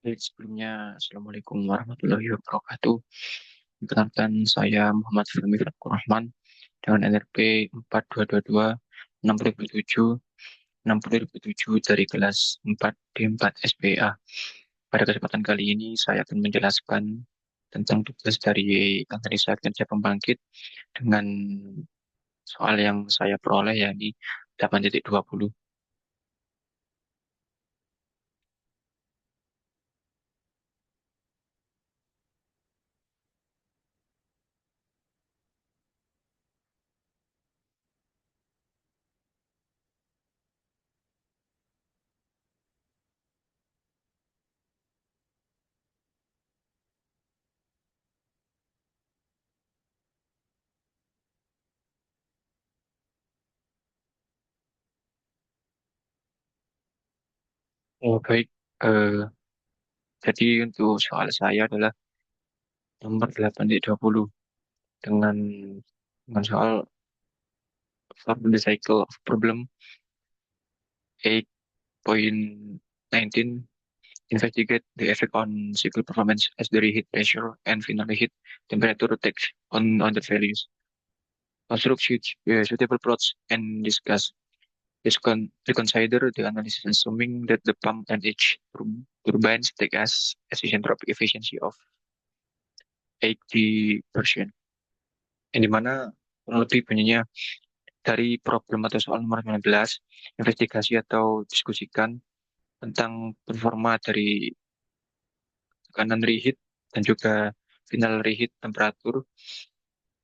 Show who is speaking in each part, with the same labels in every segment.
Speaker 1: Baik, sebelumnya, Assalamualaikum warahmatullahi wabarakatuh. Perkenalkan, saya Muhammad Fahmi Fatur Rahman dengan NRP 4222 6007 6007 dari kelas 4D4 SPA. Pada kesempatan kali ini, saya akan menjelaskan tentang tugas dari analisa kerja pembangkit dengan soal yang saya peroleh, yakni 8.20. Oh, baik. Eh, jadi untuk soal saya adalah nomor 8.20 dengan soal for the cycle of problem 8.19, investigate the effect on cycle performance as the reheat pressure and final reheat temperature takes on the values. Construct suitable plots and discuss. Reconsider the analysis assuming that the pump and each turbines take as isentropic efficiency of 80%. Yang dimana kurang lebih bunyinya dari problem atau soal nomor 19, investigasi atau diskusikan tentang performa dari tekanan reheat dan juga final reheat temperatur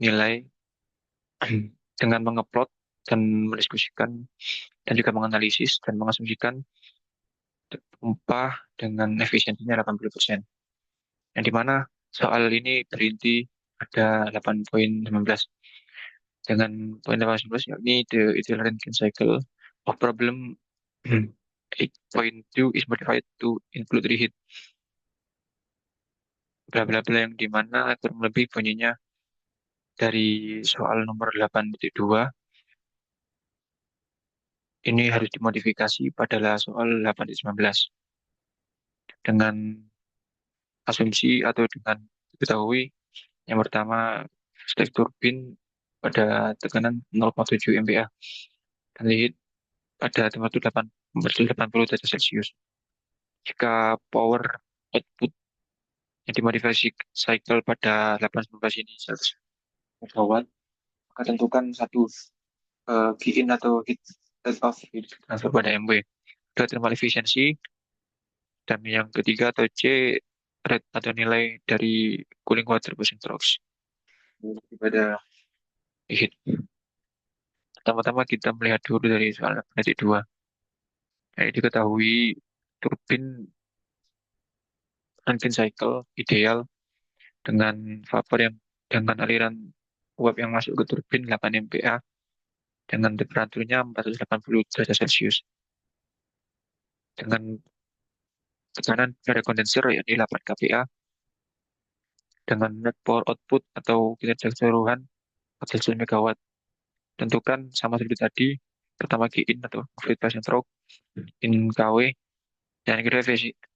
Speaker 1: nilai dengan mengeplot dan mendiskusikan dan juga menganalisis dan mengasumsikan upah dengan efisiensinya 80%. Yang dimana soal ini berinti ada 8.19. Dengan poin 18 yakni the ideal Rankine cycle of problem 8.2 is modified to include reheat. Bla bla bla, yang dimana kurang lebih bunyinya dari soal nomor 8.2 ini harus dimodifikasi pada soal 8.19 dengan asumsi atau dengan diketahui yang pertama stek turbin pada tekanan 0,7 MPa dan lead pada temperatur 80 derajat Celcius. Jika power output yang dimodifikasi cycle pada 8.19 ini 100 megawatt, maka tentukan satu G-in atau heat rate of heat transfer pada MW. Dua thermal efficiency, dan yang ketiga atau C, rate atau nilai dari cooling water boiling strokes pada heat. Pertama-tama kita melihat dulu dari soal titik dua. Nah, diketahui turbin Rankine cycle ideal dengan vapor yang dengan aliran uap yang masuk ke turbin 8 MPa dengan temperaturnya 480 derajat Celcius dengan tekanan pada kondenser yakni 8 kPa dengan net power output atau kinerja keseluruhan 14 megawatt. Tentukan sama seperti tadi, pertama G-in atau fluid passion stroke, in KW, dan yang kedua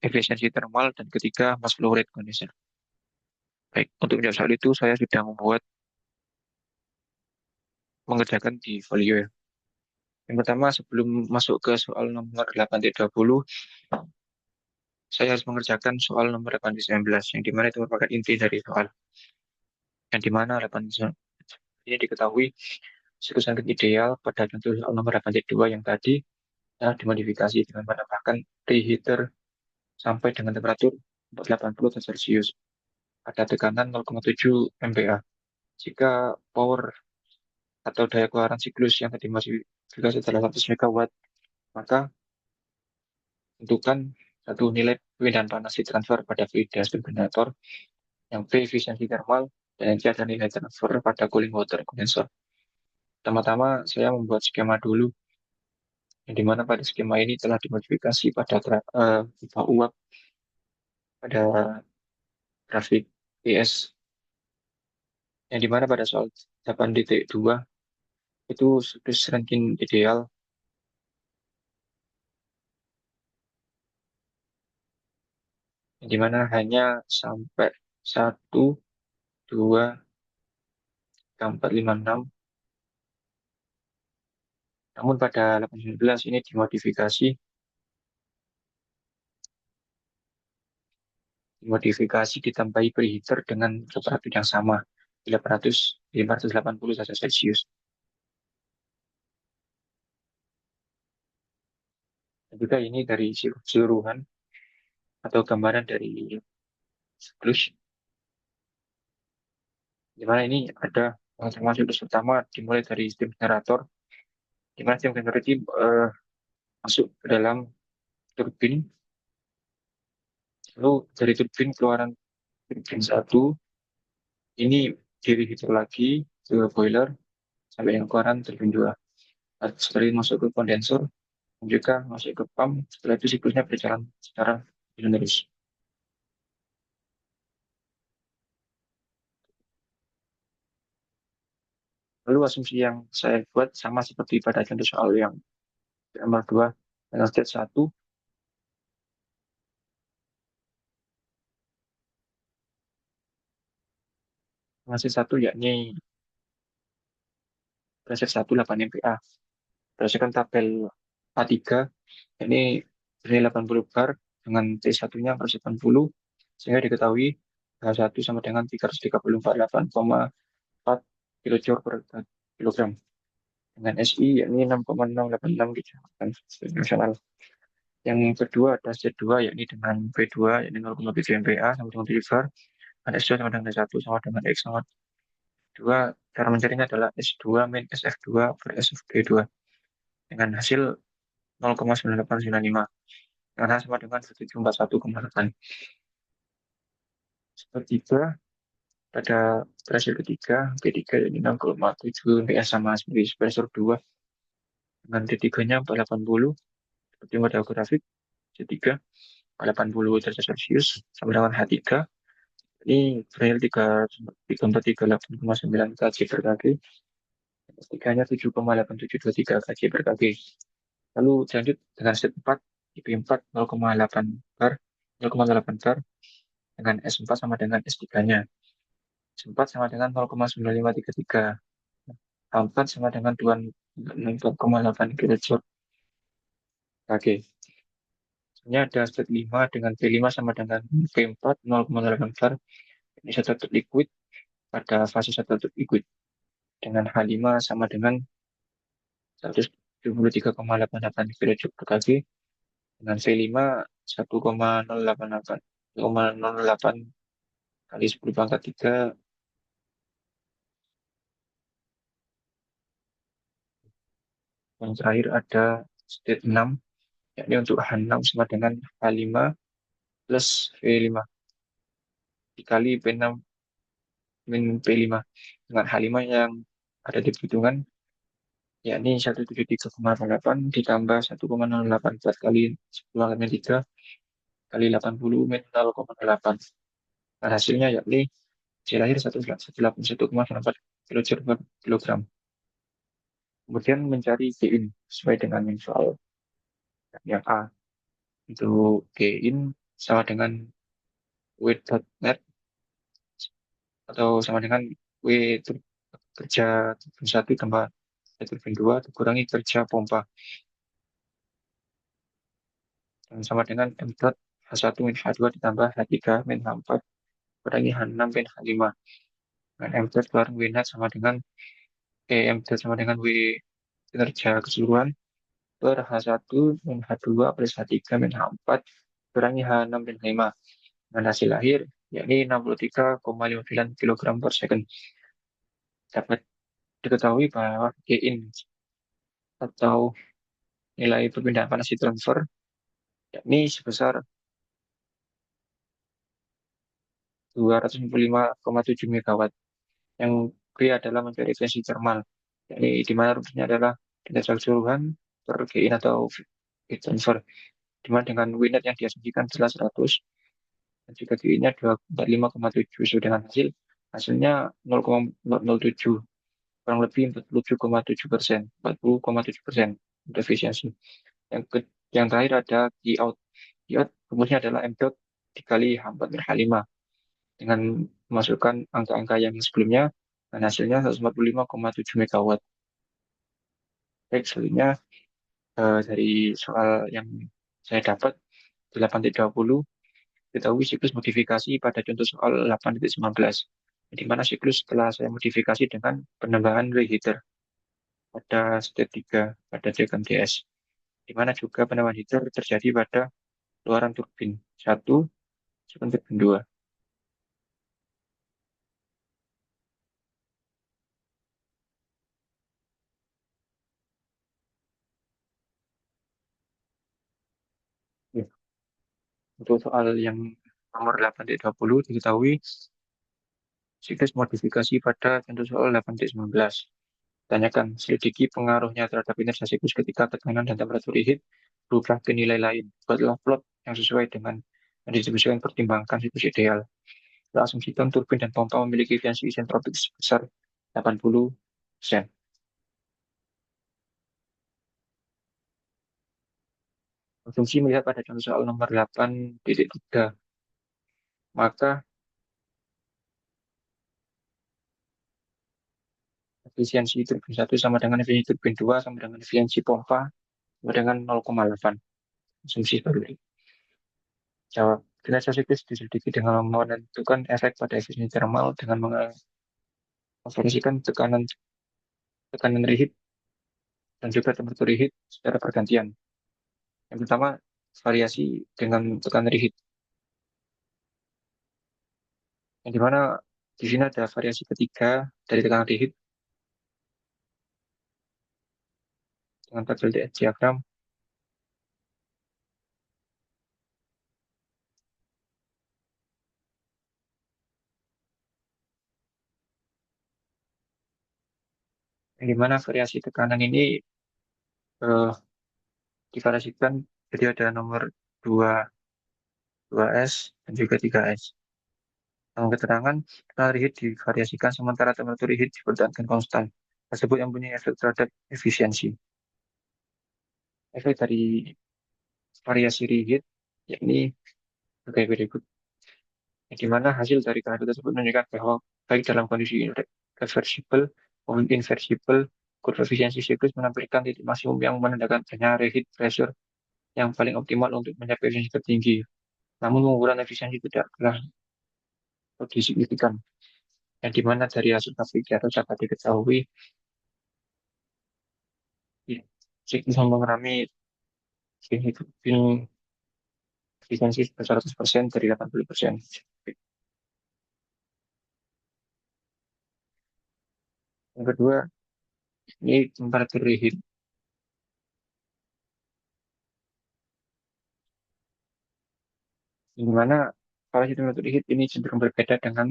Speaker 1: efisiensi thermal, dan ketiga mass flow rate condition. Baik, untuk menjawab soal itu saya sudah mengerjakan di folio ya. Yang pertama, sebelum masuk ke soal nomor 8.20, saya harus mengerjakan soal nomor 8.19, yang dimana itu merupakan inti dari soal. Yang dimana 8.19 ini diketahui siklus angin ideal pada contoh soal nomor 8.2 yang tadi dimodifikasi dengan menambahkan preheater sampai dengan temperatur 480 derajat Celcius pada tekanan 0,7 MPa. Jika power atau daya keluaran siklus yang tadi modifikasi adalah 100 megawatt, maka tentukan satu nilai pemindahan panas heat transfer pada fluid gas generator yang P efisiensi thermal dan yang C adalah nilai transfer pada cooling water condenser. Pertama-tama saya membuat skema dulu, yang dimana pada skema ini telah dimodifikasi pada pipa uap pada grafik PS, yang dimana pada soal 8.2 itu siklus Rankine ideal di mana hanya sampai 1, 2, 3, 4, 5, 6. Namun pada 819 ini dimodifikasi ditambahi preheater dengan temperatur yang sama, 580 derajat Celcius. Dan juga ini dari keseluruhan atau gambaran dari siklus, di mana ini ada termasuk pertama dimulai dari steam generator, di mana steam generator ini masuk ke dalam turbin, lalu dari turbin keluaran turbin satu ini direheater lagi ke boiler sampai yang keluaran turbin dua. Setelah itu masuk ke kondensor dan juga masuk ke pump. Setelah itu siklusnya berjalan secara menerus. Lalu asumsi yang saya buat sama seperti pada contoh soal yang nomor 2 dengan state 1. Masih satu yakni pressure 1 8 MPa. Berdasarkan tabel A3, ini bernilai 80 bar dengan T1-nya 180, sehingga diketahui H1 sama dengan 334,8 kilojoule per kilogram. Dengan SI yakni 6,686 kejahatan nasional. Yang kedua ada Z2 yakni dengan V2 yakni 0,7 MPa sama dengan 7 bar. Dan S2 sama dengan S1 sama dengan X sama 2. Cara mencarinya adalah S2 min SF2 per SFB2 dengan hasil 0,9895 dengan hasil sama dengan 1741,8. Ketiga pada pressure ketiga P3 yakni 6,7 MPa sama seperti pressure 2 dengan T3-nya 480 seperti pada grafik. C3 80 derajat Celcius sama dengan H3 ini bernilai 3438,9 kg per kg. S3-nya 7,8723 kg per kg. Lalu lanjut dengan set 4 IP4 0,8 bar 0,8 bar dengan S4 sama dengan S3-nya. S4 sama dengan 0,9533. A4 sama dengan 24,8 kJ kg. Ini ada state 5 dengan V5 sama dengan V4 0,8 bar. Ini satu liquid pada fase satu liquid dengan H5 sama dengan 173,88 kJ per kg dengan V5 1,088 0,08 kali 10 pangkat 3. Yang terakhir ada state 6 yakni untuk H6 sama dengan H5 plus V5 dikali P6 min P5 dengan H5 yang ada di perhitungan yakni 173,88 ditambah 1,084 kali 10 pangkat 3 kali 80 min 0,8. Nah, hasilnya yakni hasil akhir 181,94 kJ per kilogram. Kemudian mencari gain sesuai dengan yang soal yang A. Untuk gain sama dengan W.net atau sama dengan W kerja turbin 1 tambah turbin 2 dikurangi kerja pompa. Dan sama dengan M dot H1 min H2 ditambah H3 min H4 kurangi H6 min H5. Dan M dot keluar W net sama dengan M dot sama dengan W kinerja keseluruhan per H1 min H2 plus H3 min H4 kurangi H6 min H5. Dan hasil akhir yakni 63,59 kg per second. Dapat diketahui bahwa Gain atau nilai perpindahan panas heat transfer yakni sebesar 265,7 megawatt. Yang B adalah mencari efisiensi thermal, yakni di mana rumusnya adalah kinerja keseluruhan per Gain atau heat transfer, di mana dengan Wnet yang diasumsikan adalah 100 dan juga Gain-nya 245,7 sesuai dengan hasilnya 0,007 kurang lebih 47,7%, 40,7% untuk efisiensi. Yang terakhir ada Q out. Q out rumusnya adalah M dot dikali H4 per H5 dengan memasukkan angka-angka yang sebelumnya dan hasilnya 145,7 megawatt. Baik, selanjutnya dari soal yang saya dapat di 8.20 ketahui siklus modifikasi pada contoh soal 8.19 di mana siklus setelah saya modifikasi dengan penambahan reheater pada step 3 pada diagram DS di mana juga penambahan heater terjadi pada keluaran turbin 1 sebelum turbin 2. Ya, untuk soal yang nomor 8.20 diketahui siklus modifikasi pada contoh soal 8.19. Tanyakan, selidiki pengaruhnya terhadap inersia siklus ketika tekanan dan temperatur reheat berubah ke nilai lain. Buatlah plot yang sesuai dengan yang didistribusikan pertimbangkan siklus ideal. Asumsikan turbin dan pompa memiliki efisiensi isentropik sebesar 80%. Asumsi melihat pada contoh soal nomor 8.3, maka efisiensi turbin 1 sama dengan efisiensi turbin 2 sama dengan efisiensi pompa sama dengan 0,8. Asumsi seperti ini. Jawab. Kinerja siklus diselidiki dengan menentukan efek pada efisiensi thermal dengan mengonversikan tekanan tekanan reheat dan juga temperatur reheat secara bergantian. Yang pertama, variasi dengan tekanan reheat. Yang dimana di sini ada variasi ketiga dari tekanan reheat dengan tabel diagram. Yang dimana variasi tekanan ini eh, divariasikan jadi ada nomor 2, 2S dan juga 3S. Dalam keterangan, tekanan reheat divariasikan sementara temperatur reheat dipertahankan konstan. Tersebut yang punya efek terhadap efisiensi. Efek dari variasi reheat yakni sebagai berikut. Di mana hasil dari kehadiran tersebut menunjukkan bahwa baik dalam kondisi reversible maupun inversible, kurva efisiensi siklus menampilkan titik maksimum yang menandakan adanya reheat pressure yang paling optimal untuk mencapai efisiensi tertinggi. Namun pengukuran efisiensi tidak pernah lebih signifikan. Yang dimana dari hasil grafik di atas dapat diketahui siklus yang mengalami efisiensi sebesar 100% dari 80%. Yang kedua, ini temperatur reheat. Di mana kalau temperatur reheat ini cenderung berbeda dengan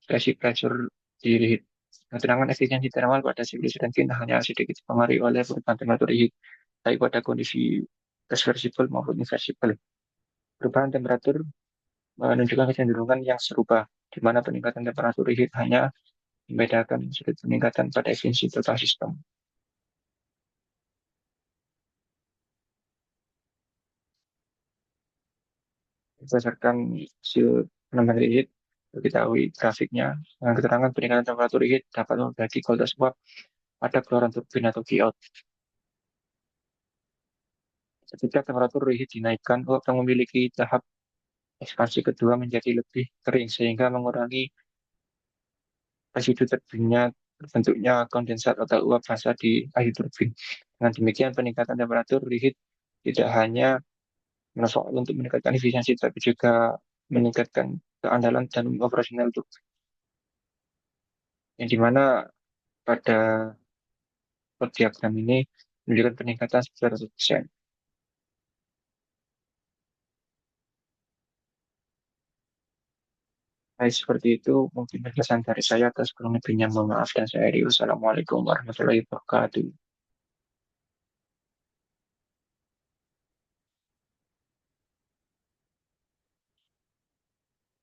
Speaker 1: pressure di reheat. Keterangan efisiensi thermal pada siklus Rankine hanya sedikit dipengaruhi oleh perubahan temperatur reheat, baik pada kondisi reversible maupun inversible. Perubahan temperatur menunjukkan kecenderungan yang serupa, di mana peningkatan temperatur reheat hanya membedakan sedikit peningkatan pada efisiensi total sistem. Berdasarkan hasil penambahan reheat, diketahui grafiknya, dengan keterangan peningkatan temperatur reheat dapat membagi kualitas uap pada keluaran turbin atau Q-out. Ketika temperatur reheat dinaikkan, uap yang memiliki tahap ekspansi kedua menjadi lebih kering sehingga mengurangi residu turbinnya terbentuknya kondensat atau uap basah di akhir turbin. Dengan demikian peningkatan temperatur reheat tidak hanya bermanfaat untuk meningkatkan efisiensi tapi juga meningkatkan keandalan dan operasional turbin. Yang dimana pada diagram ini menunjukkan peningkatan sebesar 100%. Baik, seperti itu mungkin penjelasan dari saya atas kurang lebihnya mohon maaf dan saya Rio. Assalamualaikum warahmatullahi wabarakatuh.